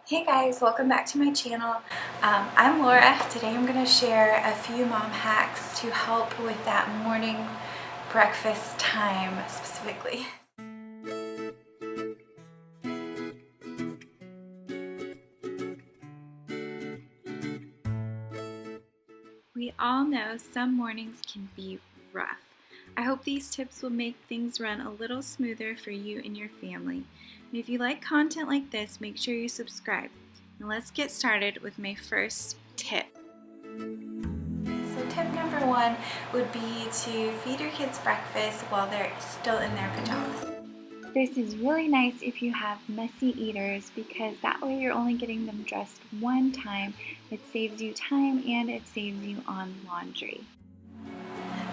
Hey guys, welcome back to my channel. I'm Laura. Today I'm going to share a few mom hacks to help with that morning breakfast time specifically. We all know some mornings can be rough. I hope these tips will make things run a little smoother for you and your family. And if you like content like this, make sure you subscribe. Now let's get started with my first tip. So tip number one would be to feed your kids breakfast while they're still in their pajamas. This is really nice if you have messy eaters because that way you're only getting them dressed one time. It saves you time and it saves you on laundry.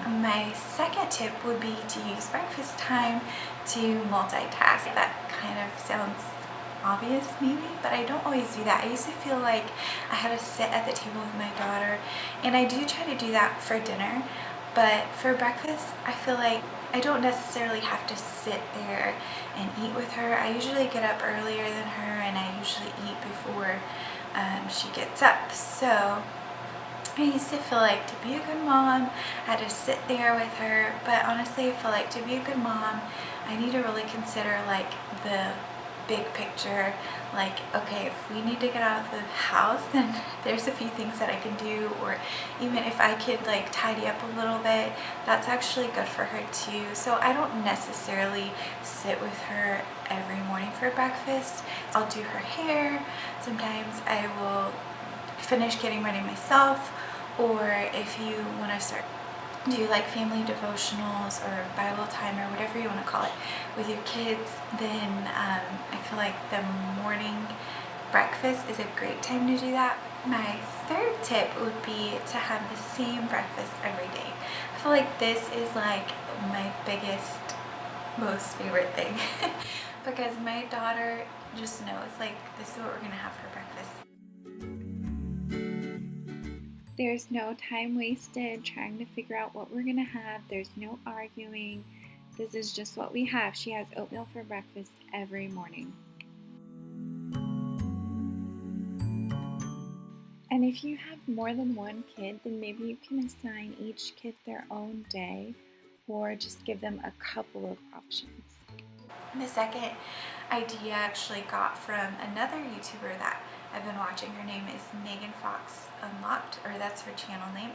My second tip would be to use breakfast time to multitask. That kind of sounds obvious maybe, but I don't always do that. I used to feel like I had to sit at the table with my daughter, and I do try to do that for dinner, but for breakfast I feel like I don't necessarily have to sit there and eat with her. I usually get up earlier than her and I usually eat before she gets up. So I used to feel like to be a good mom, I had to sit there with her, but honestly I feel like to be a good mom, I need to really consider like the big picture. Like, okay, if we need to get out of the house, then there's a few things that I can do, or even if I could like tidy up a little bit, that's actually good for her too. So I don't necessarily sit with her every morning for breakfast. I'll do her hair. Sometimes I will finish getting ready myself, or if you want to start do like family devotionals or Bible time or whatever you want to call it with your kids, then I feel like the morning breakfast is a great time to do that. My third tip would be to have the same breakfast every day. I feel like this is like my biggest, most favorite thing because my daughter just knows like this is what we're gonna have for breakfast. There's no time wasted trying to figure out what we're gonna have. There's no arguing. This is just what we have. She has oatmeal for breakfast every morning. And if you have more than one kid, then maybe you can assign each kid their own day or just give them a couple of options. The second idea I actually got from another YouTuber that I've been watching. Her name is Megan Fox Unlocked, or that's her channel name.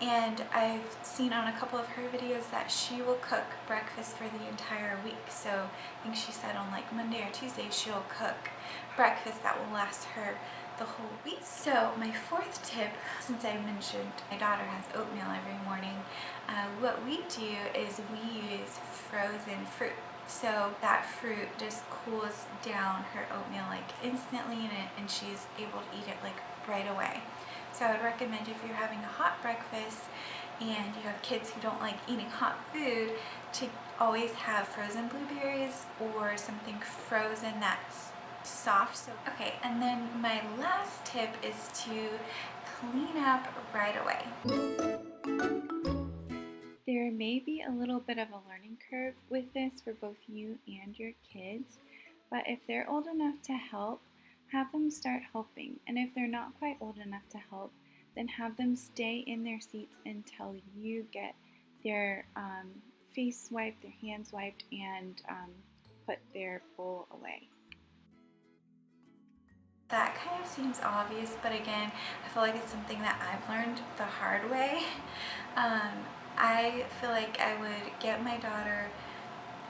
And I've seen on a couple of her videos that she will cook breakfast for the entire week. So I think she said on like Monday or Tuesday she'll cook breakfast that will last her the whole week. So my fourth tip, since I mentioned my daughter has oatmeal every morning, what we do is we use frozen fruit. So that fruit just cools down her oatmeal like instantly, and she's able to eat it like right away. So I would recommend if you're having a hot breakfast and you have kids who don't like eating hot food, to always have frozen blueberries or something frozen that's soft. So okay, and then my last tip is to clean up right away. There may be a little bit of a learning curve with this for both you and your kids, but if they're old enough to help, have them start helping. And if they're not quite old enough to help, then have them stay in their seats until you get their face wiped, their hands wiped, and put their bowl away. That kind of seems obvious, but again, I feel like it's something that I've learned the hard way. I feel like I would get my daughter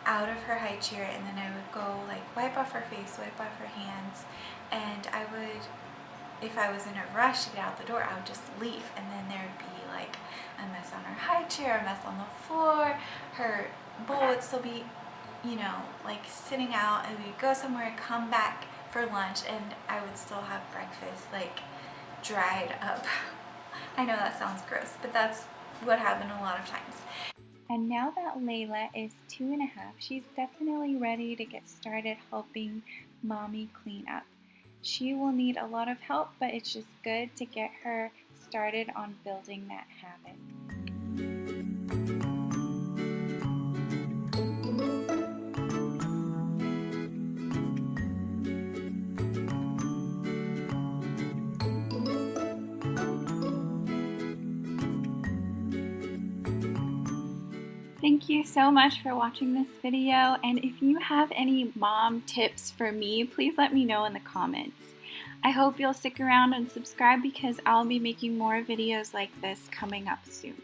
out of her high chair and then I would go like wipe off her face, wipe off her hands, and I would, if I was in a rush to get out the door, I would just leave, and then there would be like a mess on her high chair, a mess on the floor, her bowl would still be, you know, like sitting out, and we'd go somewhere, come back for lunch, and I would still have breakfast like dried up. I know that sounds gross, but that's what happened a lot of times. And now that Layla is 2.5, she's definitely ready to get started helping mommy clean up. She will need a lot of help, but it's just good to get her started on building that habit. Thank you so much for watching this video, and if you have any mom tips for me, please let me know in the comments. I hope you'll stick around and subscribe because I'll be making more videos like this coming up soon.